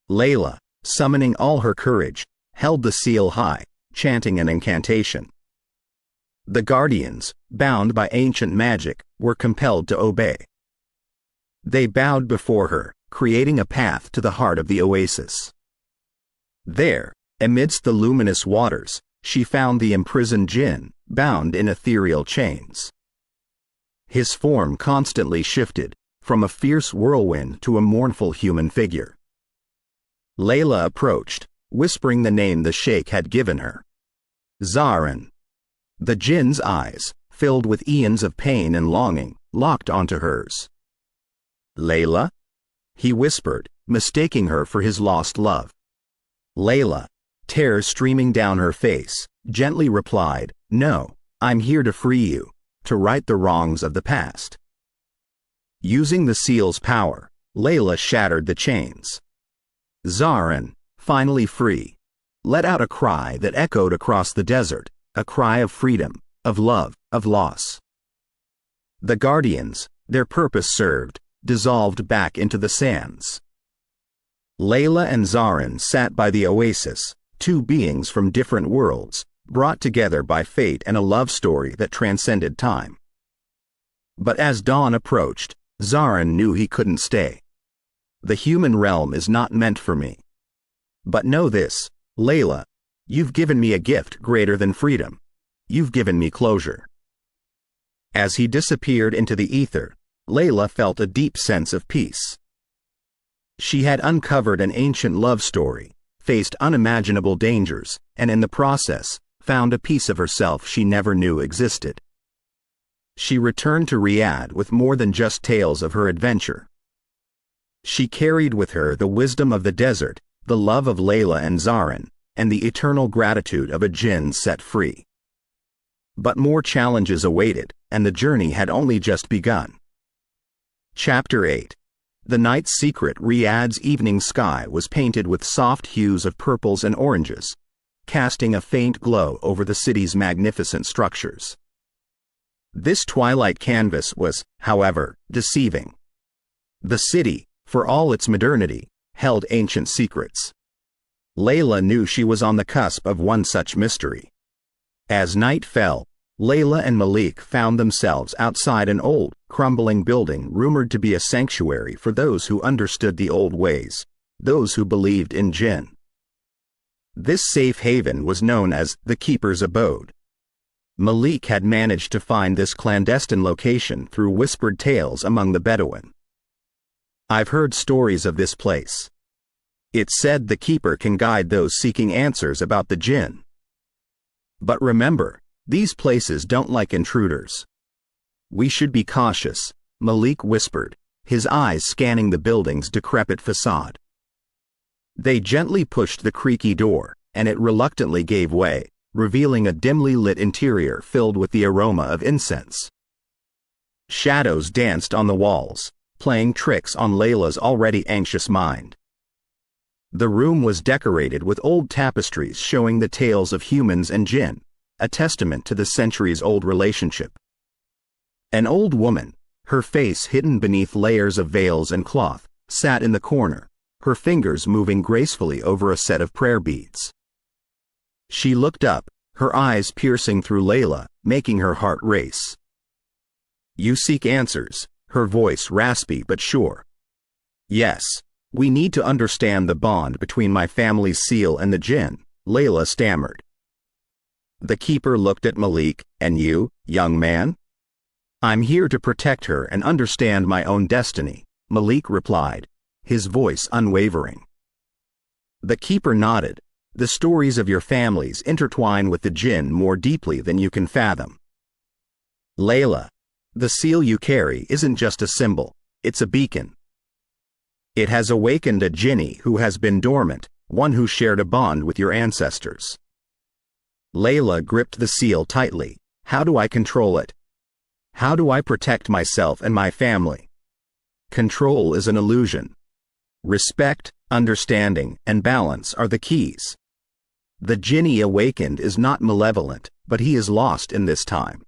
Layla, summoning all her courage, held the seal high, chanting an incantation. The guardians, bound by ancient magic, were compelled to obey. They bowed before her, creating a path to the heart of the oasis. There, amidst the luminous waters, she found the imprisoned Jinn, bound in ethereal chains. His form constantly shifted, from a fierce whirlwind to a mournful human figure. Layla approached, whispering the name the sheikh had given her. Zarin. The Jinn's eyes, filled with eons of pain and longing, locked onto hers. Layla? He whispered, mistaking her for his lost love. Layla, tears streaming down her face, gently replied, "No, I'm here to free you, to right the wrongs of the past." Using the seal's power, Layla shattered the chains. Zarin, finally free, let out a cry that echoed across the desert, a cry of freedom, of love, of loss. The Guardians, their purpose served, dissolved back into the sands. Layla and Zarin sat by the oasis, two beings from different worlds, brought together by fate and a love story that transcended time. But as dawn approached, Zarin knew he couldn't stay. The human realm is not meant for me. But know this, Layla, you've given me a gift greater than freedom. You've given me closure. As he disappeared into the ether, Layla felt a deep sense of peace. She had uncovered an ancient love story, faced unimaginable dangers, and in the process, found a piece of herself she never knew existed. She returned to Riyadh with more than just tales of her adventure. She carried with her the wisdom of the desert, the love of Layla and Zarin, and the eternal gratitude of a Jinn set free. But more challenges awaited, and the journey had only just begun. Chapter 8. The night's secret. Riyadh's evening sky was painted with soft hues of purples and oranges, casting a faint glow over the city's magnificent structures. This twilight canvas was, however, deceiving. The city, for all its modernity, held ancient secrets. Layla knew she was on the cusp of one such mystery. As night fell, Layla and Malik found themselves outside an old, crumbling building rumored to be a sanctuary for those who understood the old ways, those who believed in Jinn. This safe haven was known as the Keeper's Abode. Malik had managed to find this clandestine location through whispered tales among the Bedouin. "I've heard stories of this place. It's said the Keeper can guide those seeking answers about the Jinn. But remember, these places don't like intruders. We should be cautious," Malik whispered, his eyes scanning the building's decrepit facade. They gently pushed the creaky door, and it reluctantly gave way, revealing a dimly lit interior filled with the aroma of incense. Shadows danced on the walls, playing tricks on Layla's already anxious mind. The room was decorated with old tapestries showing the tales of humans and Jinn, a testament to the centuries-old relationship. An old woman, her face hidden beneath layers of veils and cloth, sat in the corner, her fingers moving gracefully over a set of prayer beads. She looked up, her eyes piercing through Layla, making her heart race. "You seek answers," her voice raspy but sure. "Yes, we need to understand the bond between my family's seal and the Jinn," Layla stammered. The Keeper looked at Malik. "And you, young man?" "I'm here to protect her and understand my own destiny," Malik replied, his voice unwavering. The Keeper nodded. "The stories of your families intertwine with the Jinn more deeply than you can fathom. Layla, the seal you carry isn't just a symbol, it's a beacon. It has awakened a Genie who has been dormant, one who shared a bond with your ancestors." Layla gripped the seal tightly. "How do I control it? How do I protect myself and my family?" "Control is an illusion. Respect, understanding, and balance are the keys. The Genie awakened is not malevolent, but he is lost in this time.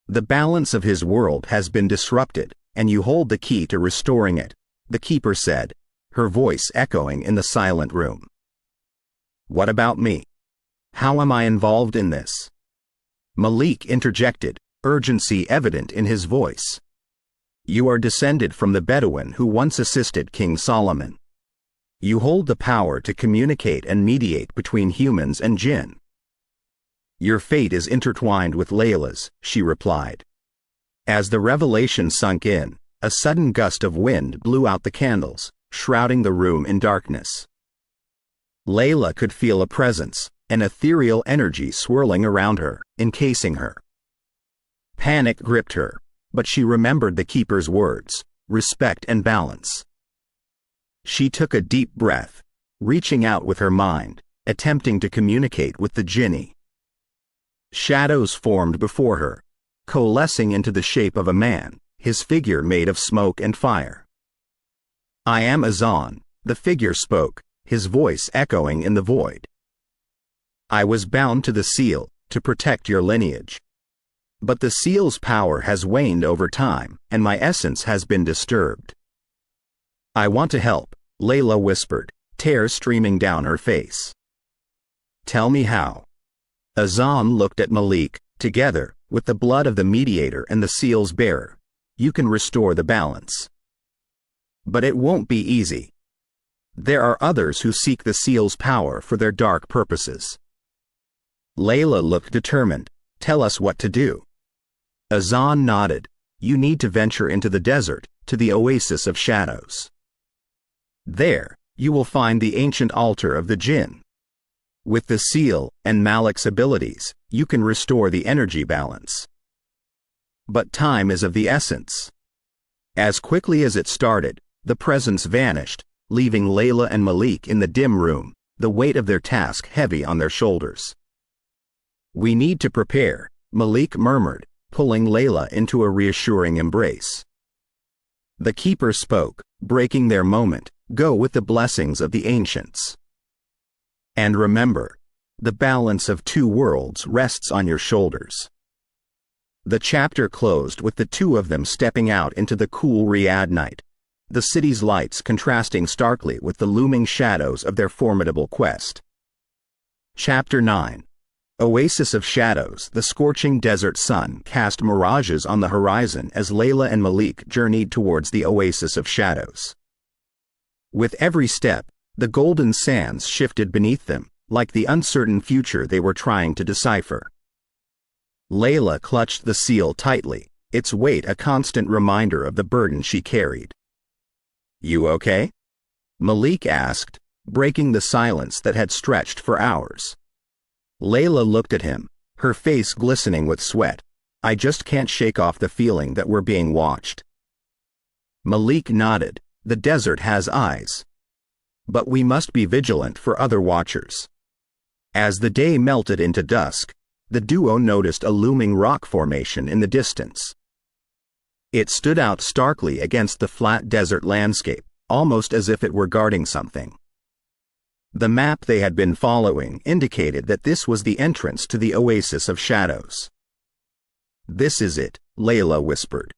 The balance of his world has been disrupted, and you hold the key to restoring it," the Keeper said, her voice echoing in the silent room. "What about me? How am I involved in this?" Malik interjected, urgency evident in his voice. "You are descended from the Bedouin who once assisted King Solomon. You hold the power to communicate and mediate between humans and Jinn. Your fate is intertwined with Layla's, she replied. As the revelation sunk in, a sudden gust of wind blew out the candles, shrouding the room in darkness. Layla could feel a presence, an ethereal energy swirling around her, encasing her. Panic gripped her, but she remembered the keeper's words, respect and balance. She took a deep breath, reaching out with her mind, attempting to communicate with the Genie. Shadows formed before her, coalescing into the shape of a man, his figure made of smoke and fire. I am Azan, the figure spoke, his voice echoing in the void. I was bound to the seal, to protect your lineage. But the seal's power has waned over time, and my essence has been disturbed. I want to help, Layla whispered, tears streaming down her face. Tell me how. Azan looked at Malik. Together, with the blood of the mediator and the seal's bearer, you can restore the balance. But it won't be easy. There are others who seek the seal's power for their dark purposes. Layla looked determined. Tell us what to do. Azan nodded. You need to venture into the desert, to the oasis of shadows. There, you will find the ancient altar of the Jinn. With the seal and Malik's abilities, you can restore the energy balance. But time is of the essence. As quickly as it started, the presence vanished, leaving Layla and Malik in the dim room, the weight of their task heavy on their shoulders. We need to prepare, Malik murmured, pulling Layla into a reassuring embrace. The keeper spoke, breaking their moment. Go with the blessings of the ancients. And remember, the balance of two worlds rests on your shoulders. The chapter closed with the two of them stepping out into the cool Riyadh night, the city's lights contrasting starkly with the looming shadows of their formidable quest. Chapter 9. Oasis of Shadows. The scorching desert sun cast mirages on the horizon as Layla and Malik journeyed towards the Oasis of Shadows. With every step, the golden sands shifted beneath them, like the uncertain future they were trying to decipher. Layla clutched the seal tightly, its weight a constant reminder of the burden she carried. You okay? Malik asked, breaking the silence that had stretched for hours. Layla looked at him, her face glistening with sweat. I just can't shake off the feeling that we're being watched. Malik nodded. The desert has eyes. But we must be vigilant for other watchers. As the day melted into dusk, the duo noticed a looming rock formation in the distance. It stood out starkly against the flat desert landscape, almost as if it were guarding something. The map they had been following indicated that this was the entrance to the Oasis of Shadows. This is it, Layla whispered.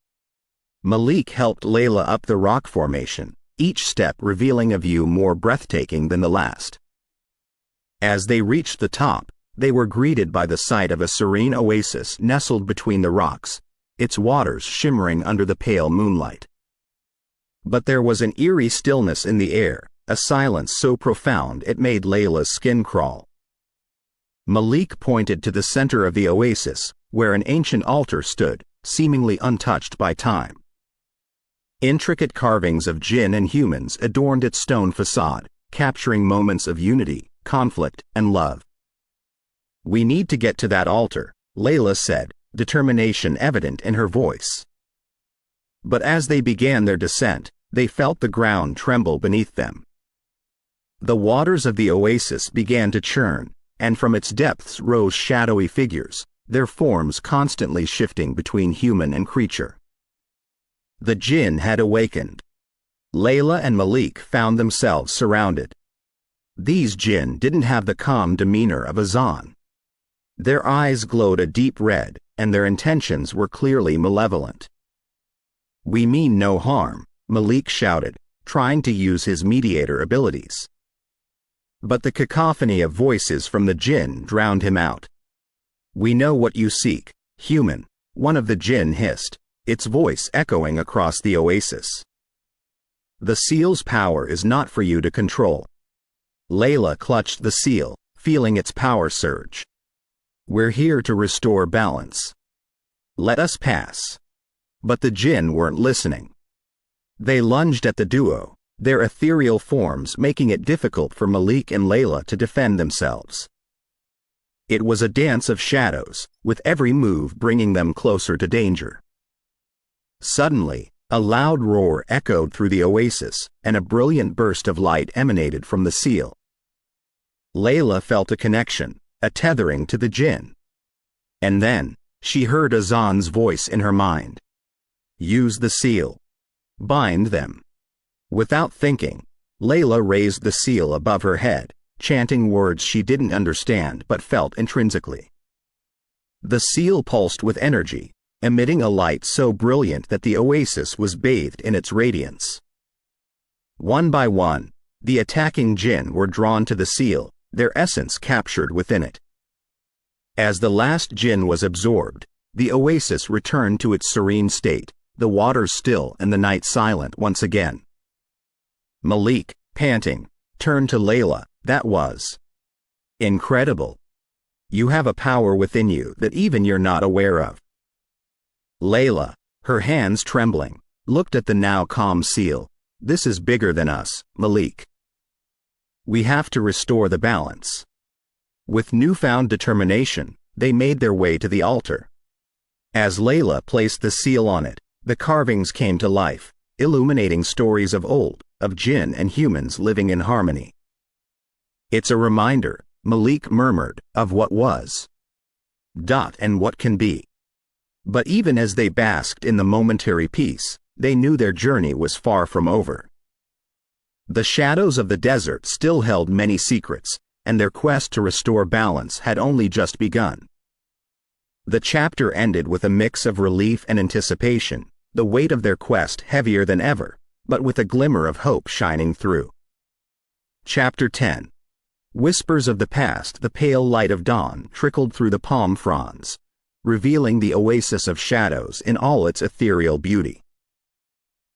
Malik helped Layla up the rock formation, each step revealing a view more breathtaking than the last. As they reached the top, they were greeted by the sight of a serene oasis nestled between the rocks, its waters shimmering under the pale moonlight. But there was an eerie stillness in the air, a silence so profound it made Layla's skin crawl. Malik pointed to the center of the oasis, where an ancient altar stood, seemingly untouched by time. Intricate carvings of jinn and humans adorned its stone facade, capturing moments of unity, conflict, and love. We need to get to that altar, Layla said, determination evident in her voice. But as they began their descent, they felt the ground tremble beneath them. The waters of the oasis began to churn, and from its depths rose shadowy figures, their forms constantly shifting between human and creature. The Jinn had awakened. Layla and Malik found themselves surrounded. These Jinn didn't have the calm demeanor of Azan. Their eyes glowed a deep red, and their intentions were clearly malevolent. We mean no harm, Malik shouted, trying to use his mediator abilities. But the cacophony of voices from the Jinn drowned him out. We know what you seek, human, one of the Jinn hissed, its voice echoing across the oasis. The seal's power is not for you to control. Layla clutched the seal, feeling its power surge. We're here to restore balance. Let us pass. But the Jinn weren't listening. They lunged at the duo, their ethereal forms making it difficult for Malik and Layla to defend themselves. It was a dance of shadows, with every move bringing them closer to danger. Suddenly, a loud roar echoed through the oasis, and a brilliant burst of light emanated from the seal. Layla felt a connection, a tethering to the Jinn. And then, she heard Azan's voice in her mind. Use the seal. Bind them. Without thinking, Layla raised the seal above her head, chanting words she didn't understand but felt intrinsically. The seal pulsed with energy, emitting a light so brilliant that the oasis was bathed in its radiance. One by one, the attacking Jinn were drawn to the seal, their essence captured within it. As the last Jinn was absorbed, the oasis returned to its serene state, the waters still and the night silent once again. Malik, panting, turned to Layla. That was incredible. You have a power within you that even you're not aware of. Layla, her hands trembling, looked at the now calm seal. This is bigger than us, Malik. We have to restore the balance. With newfound determination, they made their way to the altar. As Layla placed the seal on it, the carvings came to life, illuminating stories of old, of Jinn and humans living in harmony. It's a reminder, Malik murmured, of what was. And what can be. But even as they basked in the momentary peace, they knew their journey was far from over. The shadows of the desert still held many secrets, and their quest to restore balance had only just begun. The chapter ended with a mix of relief and anticipation, the weight of their quest heavier than ever, but with a glimmer of hope shining through. Chapter 10. Whispers of the past. The pale light of dawn trickled through the palm fronds, revealing the oasis of shadows in all its ethereal beauty.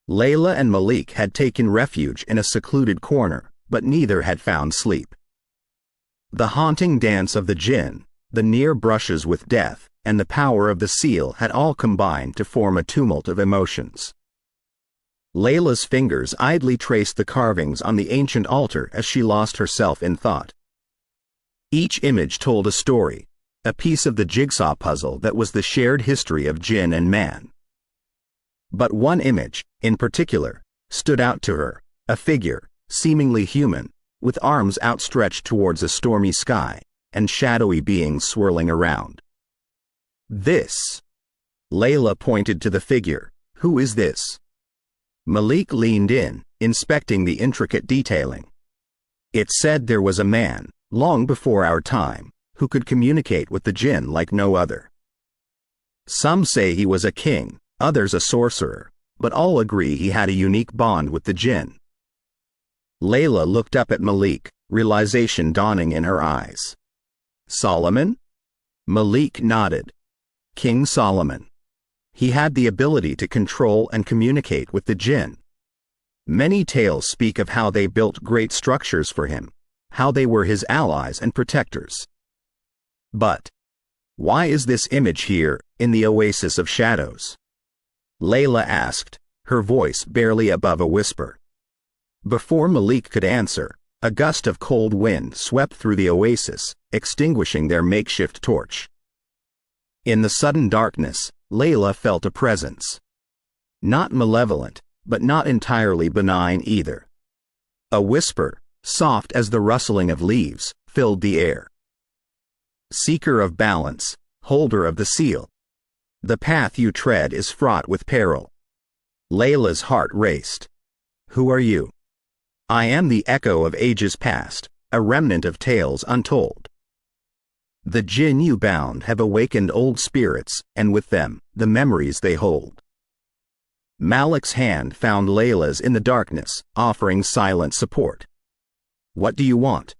Layla and Malik had taken refuge in a secluded corner, but neither had found sleep. The haunting dance of the Jinn, the near brushes with death, and the power of the seal had all combined to form a tumult of emotions. Layla's fingers idly traced the carvings on the ancient altar as she lost herself in thought. Each image told a story, a piece of the jigsaw puzzle that was the shared history of Jinn and man. But one image, in particular, stood out to her, a figure, seemingly human, with arms outstretched towards a stormy sky, and shadowy beings swirling around. This. Layla pointed to the figure. Who is this? Malik leaned in, inspecting the intricate detailing. It said there was a man, long before our time, who could communicate with the Jinn like no other. Some say he was a king, others a sorcerer, but all agree he had a unique bond with the Jinn. Layla looked up at Malik, realization dawning in her eyes. Solomon? Malik nodded. King Solomon. He had the ability to control and communicate with the Jinn. Many tales speak of how they built great structures for him, how they were his allies and protectors. But why is this image here, in the oasis of shadows? Layla asked, her voice barely above a whisper. Before Malik could answer, a gust of cold wind swept through the oasis, extinguishing their makeshift torch. In the sudden darkness, Layla felt a presence. Not malevolent, but not entirely benign either. A whisper, soft as the rustling of leaves, filled the air. Seeker of balance, holder of the seal. The path you tread is fraught with peril. Layla's heart raced. Who are you? I am the echo of ages past, a remnant of tales untold. The Jinn you bound have awakened old spirits, and with them, the memories they hold. Malik's hand found Layla's in the darkness, offering silent support. What do you want?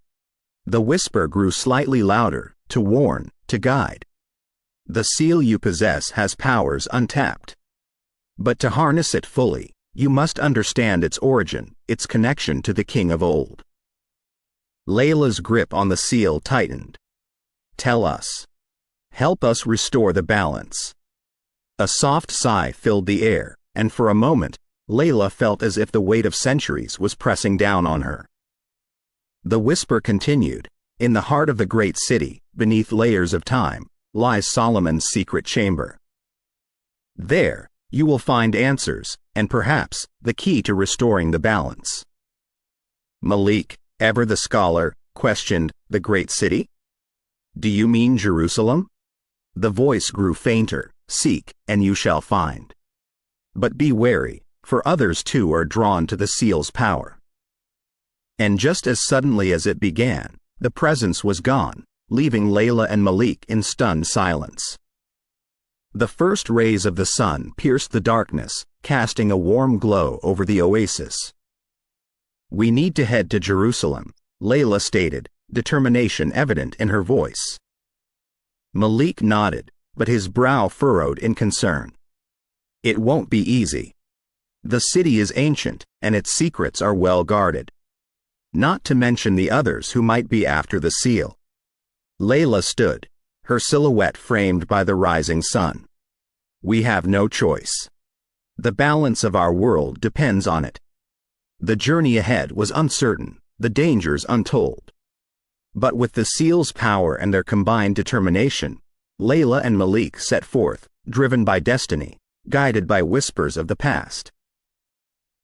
The whisper grew slightly louder, to warn, to guide. The seal you possess has powers untapped. But to harness it fully, you must understand its origin, its connection to the king of old. Layla's grip on the seal tightened. Tell us. Help us restore the balance." A soft sigh filled the air, and for a moment, Layla felt as if the weight of centuries was pressing down on her. The whisper continued, "In the heart of the great city, beneath layers of time, lies Solomon's secret chamber. There, you will find answers, and perhaps, the key to restoring the balance." Malik, ever the scholar, questioned, "The great city? Do you mean Jerusalem?" The voice grew fainter, "Seek, and you shall find. But be wary, for others too are drawn to the seal's power." And just as suddenly as it began, the presence was gone, leaving Layla and Malik in stunned silence. The first rays of the sun pierced the darkness, casting a warm glow over the oasis. "We need to head to Jerusalem," Layla stated, determination evident in her voice. Malik nodded, but his brow furrowed in concern. "It won't be easy. The city is ancient, and its secrets are well guarded. Not to mention the others who might be after the seal." Layla stood, her silhouette framed by the rising sun. "We have no choice. The balance of our world depends on it." The journey ahead was uncertain, the dangers untold. But with the seal's power and their combined determination, Layla and Malik set forth, driven by destiny, guided by whispers of the past.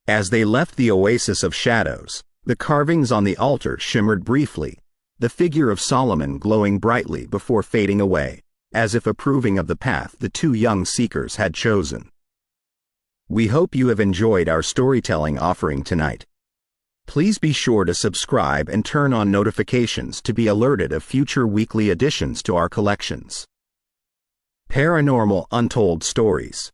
As they left the oasis of shadows, the carvings on the altar shimmered briefly, the figure of Solomon glowing brightly before fading away, as if approving of the path the two young seekers had chosen. We hope you have enjoyed our storytelling offering tonight. Please be sure to subscribe and turn on notifications to be alerted of future weekly additions to our collections. Paranormal Untold Stories.